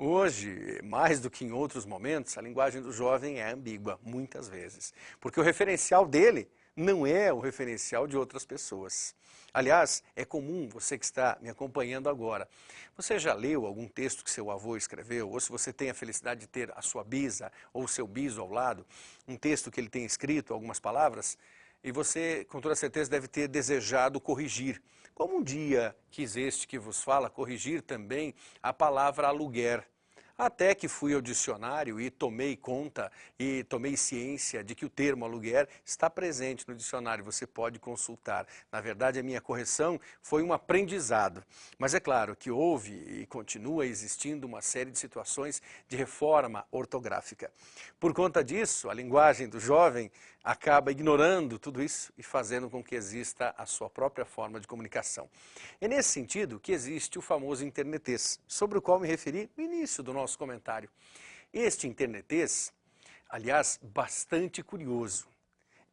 Hoje, mais do que em outros momentos, a linguagem do jovem é ambígua, muitas vezes. Porque o referencial dele não é o referencial de outras pessoas. Aliás, é comum, você que está me acompanhando agora, você já leu algum texto que seu avô escreveu, ou se você tem a felicidade de ter a sua bisa ou o seu biso ao lado, um texto que ele tem escrito, algumas palavras, e você, com toda certeza, deve ter desejado corrigir. Como um dia quis este que vos fala corrigir também a palavra aluguer. Até que fui ao dicionário e tomei conta e tomei ciência de que o termo aluguer está presente no dicionário, você pode consultar. Na verdade, a minha correção foi um aprendizado. Mas é claro que houve e continua existindo uma série de situações de reforma ortográfica. Por conta disso, a linguagem do jovem acaba ignorando tudo isso e fazendo com que exista a sua própria forma de comunicação. É nesse sentido que existe o famoso internetês, sobre o qual me referi no início do nosso comentário. Este internetês, aliás, bastante curioso,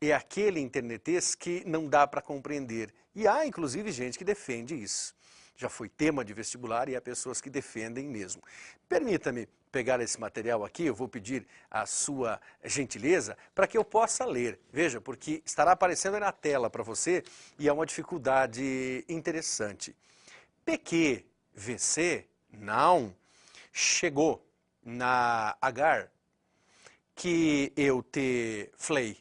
é aquele internetês que não dá para compreender. E há, inclusive, gente que defende isso. Já foi tema de vestibular e há pessoas que defendem mesmo. Permita-me pegar esse material aqui, eu vou pedir a sua gentileza para que eu possa ler. Veja, porque estará aparecendo aí na tela para você e é uma dificuldade interessante. PQVC, não, chegou na agar que eu te falei.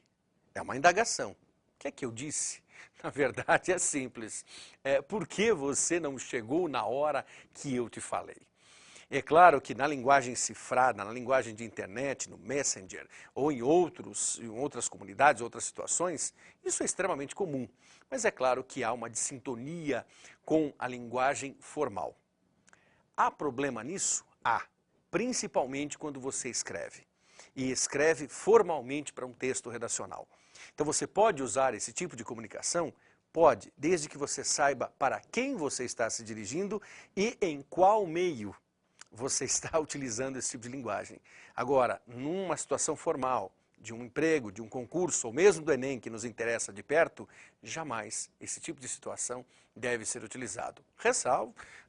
É uma indagação. O que é que eu disse? Na verdade é simples. Por que você não chegou na hora que eu te falei? É claro que na linguagem cifrada, na linguagem de internet, no Messenger ou em outras comunidades, outras situações, isso é extremamente comum. Mas é claro que há uma dissintonia com a linguagem formal. Há problema nisso? Há, principalmente quando você escreve. E escreve formalmente para um texto redacional. Então você pode usar esse tipo de comunicação? Pode, desde que você saiba para quem você está se dirigindo e em qual meio você está utilizando esse tipo de linguagem. Agora, numa situação formal, de um emprego, de um concurso, ou mesmo do Enem, que nos interessa de perto, jamais esse tipo de situação deve ser utilizado.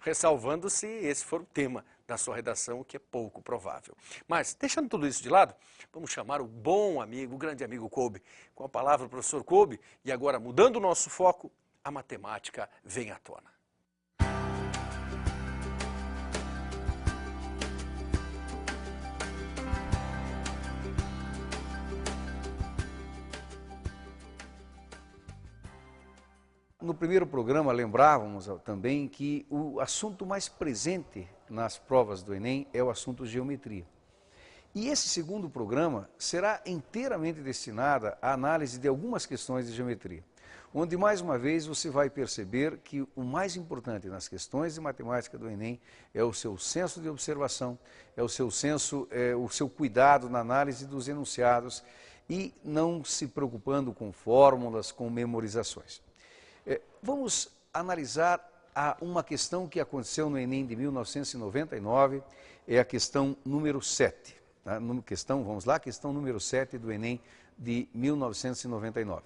Ressalvando se esse for o tema da sua redação, o que é pouco provável. Mas, deixando tudo isso de lado, vamos chamar o bom amigo, o grande amigo Kolbe. Com a palavra, o professor Kolbe, e agora, mudando o nosso foco, a matemática vem à tona. No primeiro programa, lembrávamos também que o assunto mais presente nas provas do Enem é o assunto geometria. E esse segundo programa será inteiramente destinado à análise de algumas questões de geometria, onde mais uma vez você vai perceber que o mais importante nas questões de matemática do Enem é o seu senso de observação, é o seu cuidado na análise dos enunciados e não se preocupando com fórmulas, com memorizações. Vamos analisar uma questão que aconteceu no Enem de 1999, é a questão número 7. Tá? Questão número 7 do Enem de 1999.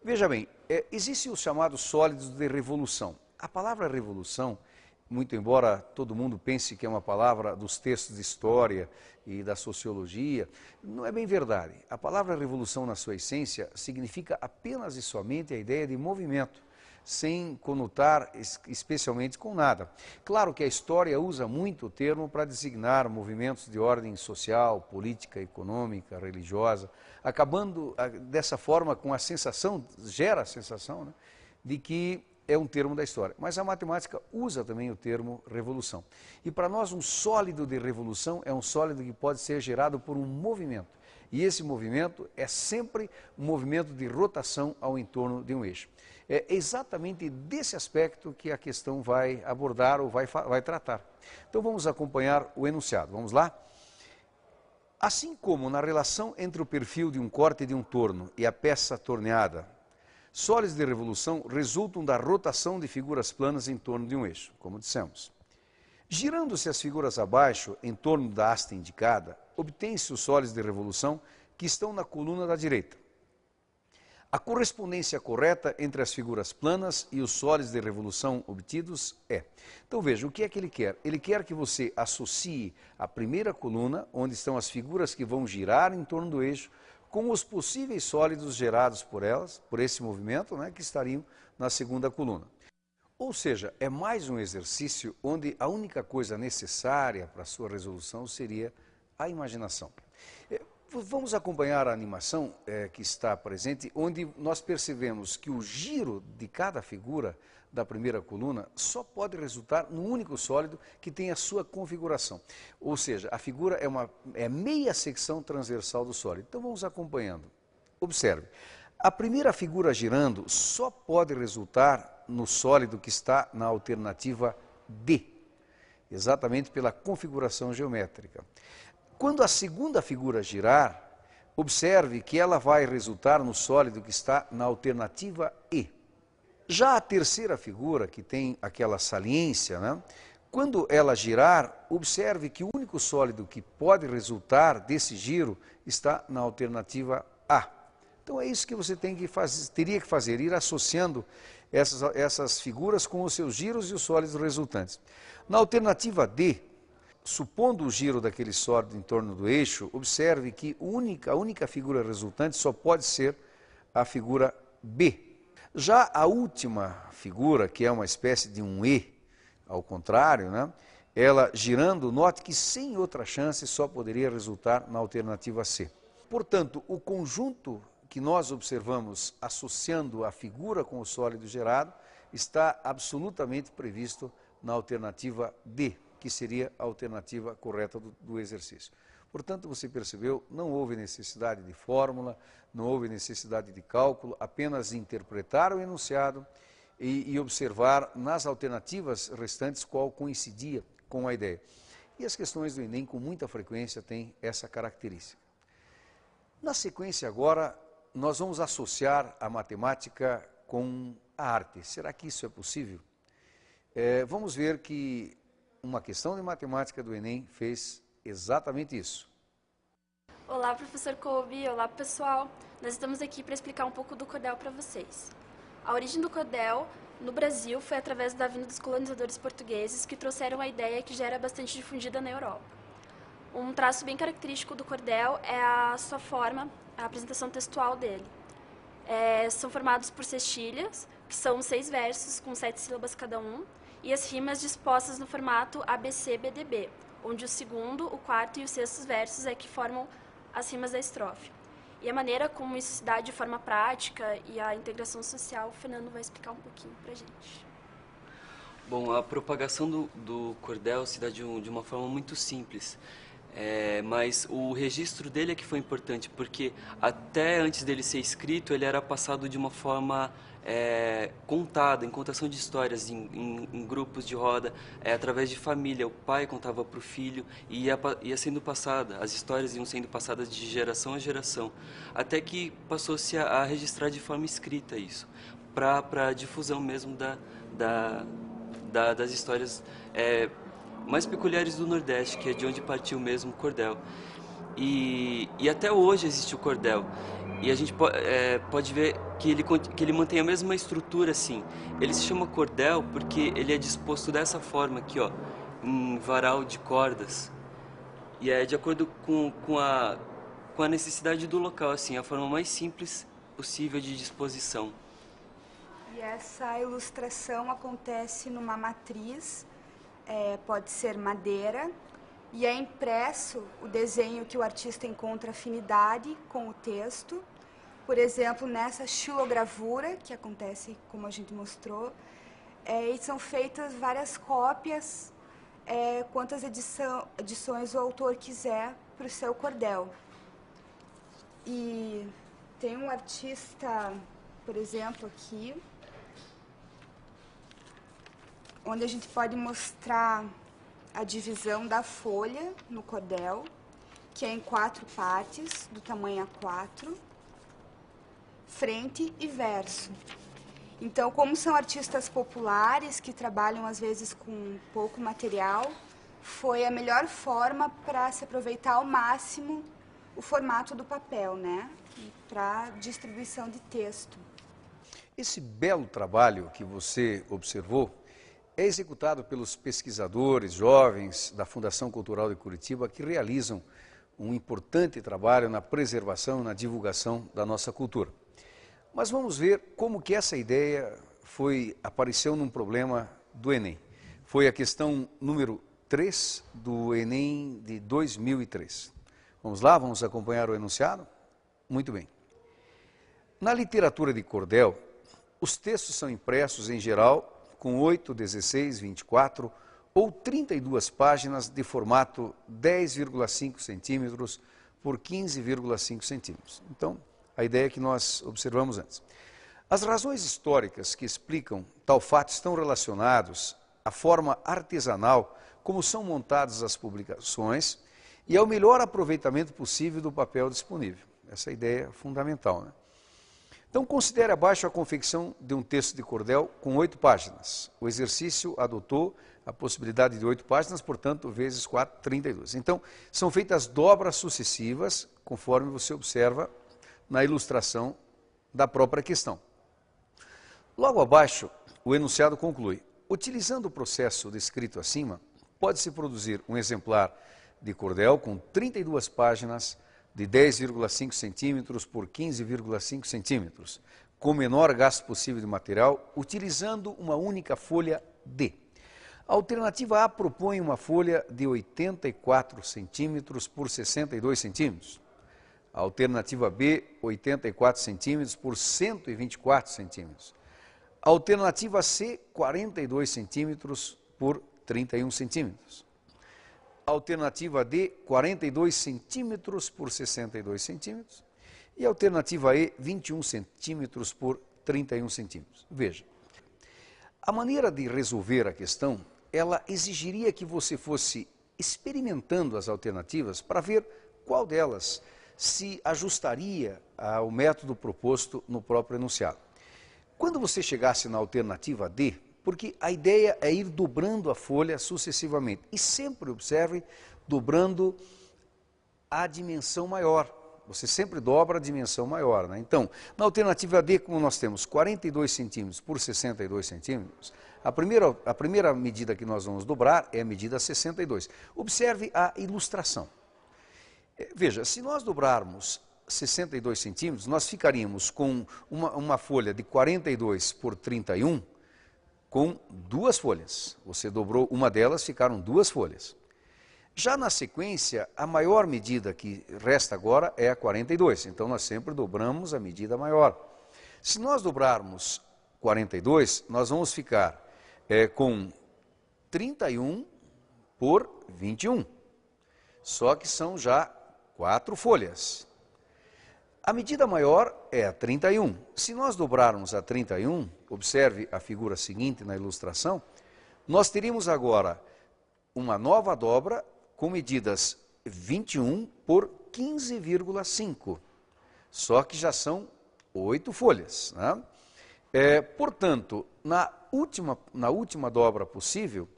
Veja bem, existem os chamados sólidos de revolução. A palavra revolução, muito embora todo mundo pense que é uma palavra dos textos de história e da sociologia, não é bem verdade. A palavra revolução, na sua essência, significa apenas e somente a ideia de movimento, sem conotar especialmente com nada. Claro que a história usa muito o termo para designar movimentos de ordem social, política, econômica, religiosa, acabando dessa forma com a sensação, gera a sensação, né, de que é um termo da história. Mas a matemática usa também o termo revolução. E para nós um sólido de revolução é um sólido que pode ser gerado por um movimento. E esse movimento é sempre um movimento de rotação ao entorno de um eixo. É exatamente desse aspecto que a questão vai abordar ou vai tratar. Então vamos acompanhar o enunciado. Vamos lá? Assim como na relação entre o perfil de um corte de um torno e a peça torneada, sólidos de revolução resultam da rotação de figuras planas em torno de um eixo, como dissemos. Girando-se as figuras abaixo, em torno da haste indicada, obtém-se os sólidos de revolução que estão na coluna da direita. A correspondência correta entre as figuras planas e os sólidos de revolução obtidos é. Então veja, o que é que ele quer? Ele quer que você associe a primeira coluna, onde estão as figuras que vão girar em torno do eixo, com os possíveis sólidos gerados por elas, por esse movimento, né, que estariam na segunda coluna. Ou seja, é mais um exercício onde a única coisa necessária para a sua resolução seria a imaginação. Vamos acompanhar a animação que está presente, onde nós percebemos que o giro de cada figura da primeira coluna só pode resultar num único sólido que tem a sua configuração. Ou seja, a figura é meia secção transversal do sólido. Então vamos acompanhando. Observe, a primeira figura girando só pode resultar no sólido que está na alternativa D, exatamente pela configuração geométrica. Quando a segunda figura girar, observe que ela vai resultar no sólido que está na alternativa E. Já a terceira figura, que tem aquela saliência, né? Quando ela girar, observe que o único sólido que pode resultar desse giro está na alternativa A. Então é isso que você teria que fazer, ir associando essas figuras com os seus giros e os sólidos resultantes. Na alternativa D, supondo o giro daquele sólido em torno do eixo, observe que a única figura resultante só pode ser a figura B. Já a última figura, que é uma espécie de um E, ao contrário, né, ela girando, note que sem outra chance só poderia resultar na alternativa C. Portanto, o conjunto que nós observamos associando a figura com o sólido gerado está absolutamente previsto na alternativa D, que seria a alternativa correta do exercício. Portanto, você percebeu, não houve necessidade de fórmula, não houve necessidade de cálculo, apenas interpretar o enunciado e observar nas alternativas restantes qual coincidia com a ideia. E as questões do Enem, com muita frequência, têm essa característica. Na sequência agora, nós vamos associar a matemática com a arte. Será que isso é possível? Vamos ver que uma questão de matemática do Enem fez exatamente isso. Olá, professor Kolbe. Olá, pessoal. Nós estamos aqui para explicar um pouco do cordel para vocês. A origem do cordel no Brasil foi através da vinda dos colonizadores portugueses que trouxeram a ideia que já era bastante difundida na Europa. Um traço bem característico do cordel é a sua forma, a apresentação textual dele. São formados por cestilhas, que são 6 versos com 7 sílabas cada um, e as rimas dispostas no formato ABC-BDB, onde o segundo, o quarto e o sexto versos é que formam as rimas da estrofe. E a maneira como isso se dá de forma prática e a integração social, o Fernando vai explicar um pouquinho para a gente. Bom, a propagação do cordel se dá de uma forma muito simples, mas o registro dele é que foi importante, porque até antes dele ser escrito, ele era passado de uma forma contada, em contação de histórias, em grupos de roda, através de família. O pai contava para o filho e ia sendo passada, as histórias iam sendo passadas de geração a geração, até que passou-se a registrar de forma escrita isso, para a difusão mesmo das histórias mais peculiares do Nordeste, que é de onde partiu mesmo o cordel. E até hoje existe o cordel. E a gente pode ver que ele mantém a mesma estrutura assim. Ele se chama cordel porque ele é disposto dessa forma aqui, ó, em varal de cordas. E é de acordo com a necessidade do local, assim, a forma mais simples possível de disposição. E essa ilustração acontece numa matriz, pode ser madeira, e é impresso o desenho que o artista encontra afinidade com o texto. Por exemplo, nessa xilogravura, que acontece como a gente mostrou, e são feitas várias cópias, quantas edições o autor quiser para o seu cordel. E tem um artista, por exemplo, aqui, onde a gente pode mostrar a divisão da folha no cordel, que é em 4 partes, do tamanho A4, frente e verso. Então, como são artistas populares, que trabalham às vezes com pouco material, foi a melhor forma para se aproveitar ao máximo o formato do papel, né? Para distribuição de texto. Esse belo trabalho que você observou é executado pelos pesquisadores jovens da Fundação Cultural de Curitiba que realizam um importante trabalho na preservação e na divulgação da nossa cultura. Mas vamos ver como que essa ideia apareceu num problema do Enem. Foi a questão número 3 do Enem de 2003. Vamos lá, vamos acompanhar o enunciado? Muito bem. Na literatura de cordel, os textos são impressos em geral com 8, 16, 24 ou 32 páginas de formato 10,5 centímetros por 15,5 centímetros. Então, a ideia que nós observamos antes. As razões históricas que explicam tal fato estão relacionados à forma artesanal como são montadas as publicações e ao melhor aproveitamento possível do papel disponível. Essa é a ideia fundamental, né? Então, considere abaixo a confecção de um texto de cordel com 8 páginas. O exercício adotou a possibilidade de 8 páginas, portanto, vezes 4, 32. Então, são feitas dobras sucessivas, conforme você observa na ilustração da própria questão. Logo abaixo, o enunciado conclui: utilizando o processo descrito acima, pode-se produzir um exemplar de cordel com 32 páginas de 10,5 centímetros por 15,5 centímetros, com o menor gasto possível de material, utilizando uma única folha D. A alternativa A propõe uma folha de 84 centímetros por 62 centímetros. A alternativa B, 84 centímetros por 124 centímetros. A alternativa C, 42 centímetros por 31 centímetros. Alternativa D, 42 centímetros por 62 centímetros. E a alternativa E, 21 centímetros por 31 centímetros. Veja, a maneira de resolver a questão, ela exigiria que você fosse experimentando as alternativas para ver qual delas se ajustaria ao método proposto no próprio enunciado. Quando você chegasse na alternativa D, porque a ideia é ir dobrando a folha sucessivamente. E sempre observe dobrando a dimensão maior. Você sempre dobra a dimensão maior, né? Então, na alternativa D, como nós temos 42 centímetros por 62 centímetros, a primeira medida que nós vamos dobrar é a medida 62. Observe a ilustração. Veja, se nós dobrarmos 62 centímetros, nós ficaríamos com uma folha de 42 por 31, com 2 folhas. Você dobrou uma delas, ficaram 2 folhas. Já na sequência, a maior medida que resta agora é a 42. Então, nós sempre dobramos a medida maior. Se nós dobrarmos 42, nós vamos ficar com 31 por 21. Só que são já 4 folhas. A medida maior é a 31. Se nós dobrarmos a 31, observe a figura seguinte na ilustração, nós teríamos agora uma nova dobra com medidas 21 por 15,5. Só que já são 8 folhas, né? Portanto, na última dobra possível,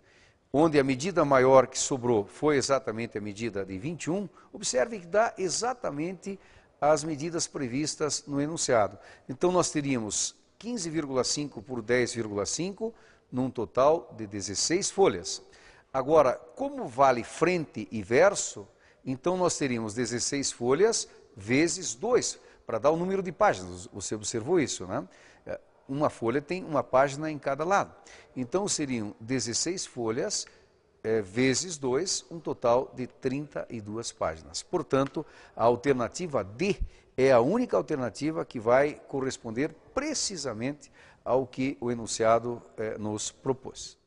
onde a medida maior que sobrou foi exatamente a medida de 21, observe que dá exatamente as medidas previstas no enunciado. Então, nós teríamos 15,5 por 10,5, num total de 16 folhas. Agora, como vale frente e verso, então nós teríamos 16 folhas vezes 2, para dar o número de páginas. Você observou isso, né? Uma folha tem uma página em cada lado. Então, seriam 16 folhas vezes 2, um total de 32 páginas. Portanto, a alternativa D é a única alternativa que vai corresponder precisamente ao que o enunciado nos propôs.